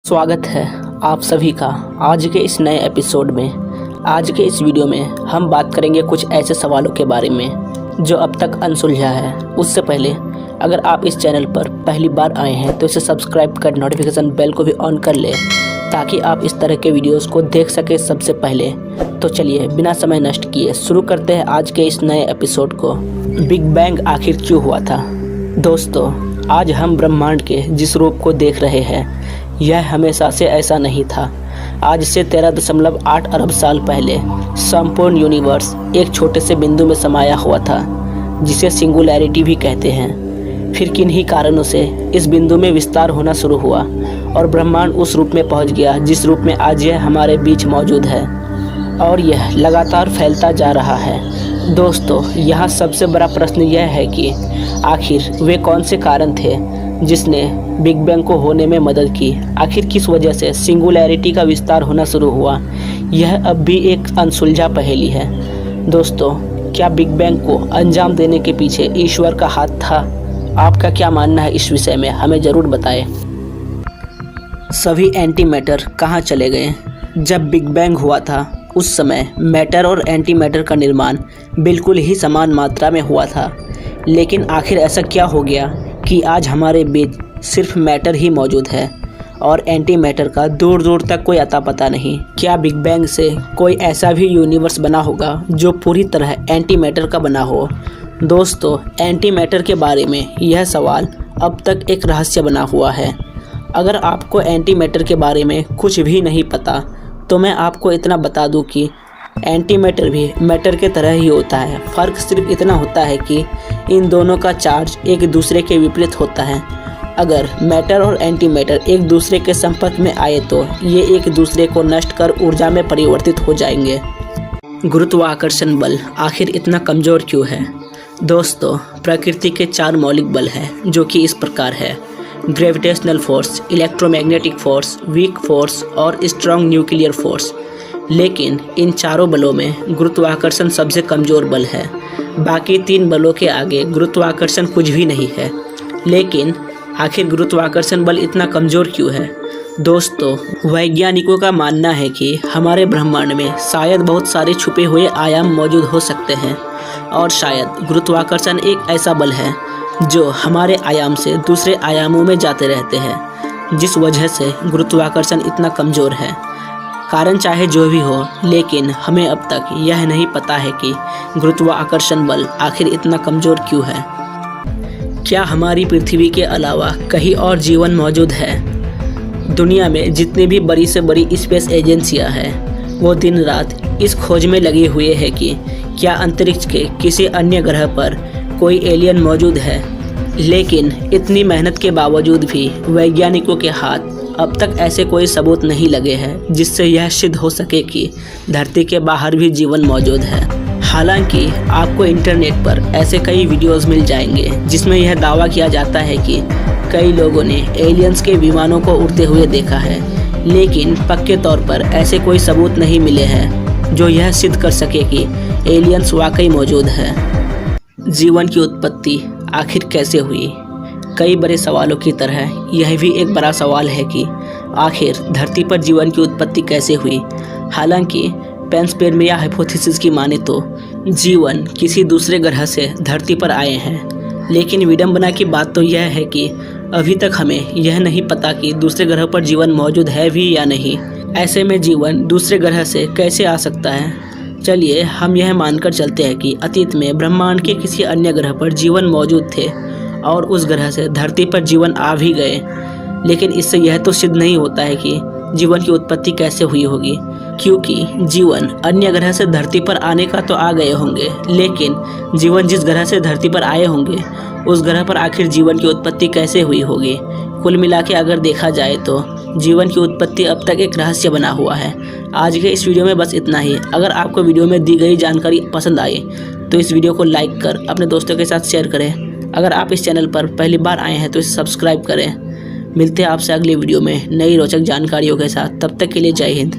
स्वागत है आप सभी का आज के इस नए एपिसोड में। आज के इस वीडियो में हम बात करेंगे कुछ ऐसे सवालों के बारे में जो अब तक अनसुलझा है। उससे पहले अगर आप इस चैनल पर पहली बार आए हैं तो इसे सब्सक्राइब कर नोटिफिकेशन बेल को भी ऑन कर लें ताकि आप इस तरह के वीडियोस को देख सकें सबसे पहले। तो चलिए बिना समय नष्ट किए शुरू करते हैं आज के इस नए एपिसोड को। बिग बैंग आखिर क्यों हुआ था? दोस्तों, आज हम ब्रह्मांड के जिस रूप को देख रहे हैं यह हमेशा से ऐसा नहीं था। आज से 13.8 अरब साल पहले संपूर्ण यूनिवर्स एक छोटे से बिंदु में समाया हुआ था जिसे सिंगुलैरिटी भी कहते हैं। फिर किन्हीं कारणों से इस बिंदु में विस्तार होना शुरू हुआ और ब्रह्मांड उस रूप में पहुंच गया जिस रूप में आज यह हमारे बीच मौजूद है और यह लगातार फैलता जा रहा है। दोस्तों, यहाँ सबसे बड़ा प्रश्न यह है कि आखिर वे कौन से कारण थे जिसने बिग बैंग को होने में मदद की? आखिर किस वजह से सिंगुलैरिटी का विस्तार होना शुरू हुआ? यह अब भी एक अनसुलझा पहेली है। दोस्तों, क्या बिग बैंग को अंजाम देने के पीछे ईश्वर का हाथ था? आपका क्या मानना है इस विषय में? हमें ज़रूर बताएं। सभी एंटी मैटर कहाँ चले गए? जब बिग बैंग हुआ था उस समय मैटर और एंटी मैटर का निर्माण बिल्कुल ही समान मात्रा में हुआ था, लेकिन आखिर ऐसा क्या हो गया कि आज हमारे बीच सिर्फ मैटर ही मौजूद है और एंटी मैटर का दूर दूर तक कोई अता पता नहीं। क्या बिग बैंग से कोई ऐसा भी यूनिवर्स बना होगा जो पूरी तरह एंटी मैटर का बना हो? दोस्तों, एंटी मैटर के बारे में यह सवाल अब तक एक रहस्य बना हुआ है। अगर आपको एंटी मैटर के बारे में कुछ भी नहीं पता तो मैं आपको इतना बता दूं कि एंटी मैटर भी मैटर के तरह ही होता है। फ़र्क सिर्फ इतना होता है कि इन दोनों का चार्ज एक दूसरे के विपरीत होता है। अगर मैटर और एंटी मैटर एक दूसरे के संपर्क में आए तो ये एक दूसरे को नष्ट कर ऊर्जा में परिवर्तित हो जाएंगे। गुरुत्वाकर्षण बल आखिर इतना कमज़ोर क्यों है? दोस्तों, प्रकृति के 4 मौलिक बल हैं जो कि इस प्रकार है: gravitational force, electromagnetic force, weak force और स्ट्रॉन्ग न्यूक्लियर फोर्स। लेकिन इन चारों बलों में गुरुत्वाकर्षण सबसे कमज़ोर बल है। बाकी 3 बलों के आगे गुरुत्वाकर्षण कुछ भी नहीं है। लेकिन आखिर गुरुत्वाकर्षण बल इतना कमज़ोर क्यों है? दोस्तों, वैज्ञानिकों का मानना है कि हमारे ब्रह्मांड में शायद बहुत सारे छुपे हुए आयाम मौजूद हो सकते हैं और शायद गुरुत्वाकर्षण एक ऐसा बल है जो हमारे आयाम से दूसरे आयामों में जाते रहते हैं, जिस वजह से गुरुत्वाकर्षण इतना कमज़ोर है। कारण चाहे जो भी हो, लेकिन हमें अब तक यह नहीं पता है कि गुरुत्वाकर्षण बल आखिर इतना कमज़ोर क्यों है। क्या हमारी पृथ्वी के अलावा कहीं और जीवन मौजूद है? दुनिया में जितनी भी बड़ी से बड़ी स्पेस एजेंसियां हैं वो दिन रात इस खोज में लगे हुए हैं कि क्या अंतरिक्ष के किसी अन्य ग्रह पर कोई एलियन मौजूद है। लेकिन इतनी मेहनत के बावजूद भी वैज्ञानिकों के हाथ अब तक ऐसे कोई सबूत नहीं लगे हैं जिससे यह सिद्ध हो सके कि धरती के बाहर भी जीवन मौजूद है। हालांकि आपको इंटरनेट पर ऐसे कई वीडियोस मिल जाएंगे जिसमें यह दावा किया जाता है कि कई लोगों ने एलियंस के विमानों को उड़ते हुए देखा है, लेकिन पक्के तौर पर ऐसे कोई सबूत नहीं मिले हैं जो यह सिद्ध कर सके कि एलियंस वाकई मौजूद है। जीवन की उत्पत्ति आखिर कैसे हुई? कई बड़े सवालों की तरह यह भी एक बड़ा सवाल है कि आखिर धरती पर जीवन की उत्पत्ति कैसे हुई। हालांकि पेंसपेर्मिया हाइपोथेसिस की माने तो जीवन किसी दूसरे ग्रह से धरती पर आए हैं, लेकिन विडंबना की बात तो यह है कि अभी तक हमें यह नहीं पता कि दूसरे ग्रह पर जीवन मौजूद है भी या नहीं। ऐसे में जीवन दूसरे ग्रह से कैसे आ सकता है? चलिए हम यह मानकर चलते हैं कि अतीत में ब्रह्मांड के किसी अन्य ग्रह पर जीवन मौजूद थे और उस ग्रह से धरती पर जीवन आ भी गए, लेकिन इससे यह तो सिद्ध नहीं होता है कि जीवन की उत्पत्ति कैसे हुई होगी, क्योंकि जीवन अन्य ग्रह से धरती पर आने का तो आ गए होंगे, लेकिन जीवन जिस ग्रह से धरती पर आए होंगे उस ग्रह पर आखिर जीवन की उत्पत्ति कैसे हुई होगी? कुल मिला के अगर देखा जाए तो जीवन की उत्पत्ति अब तक एक रहस्य बना हुआ है। आज के इस वीडियो में बस इतना ही। अगर आपको वीडियो में दी गई जानकारी पसंद आई तो इस वीडियो को लाइक कर अपने दोस्तों के साथ शेयर करें। अगर आप इस चैनल पर पहली बार आए हैं तो इसे सब्सक्राइब करें। मिलते हैं आपसे अगले वीडियो में नई रोचक जानकारियों के साथ। तब तक के लिए जय हिंद।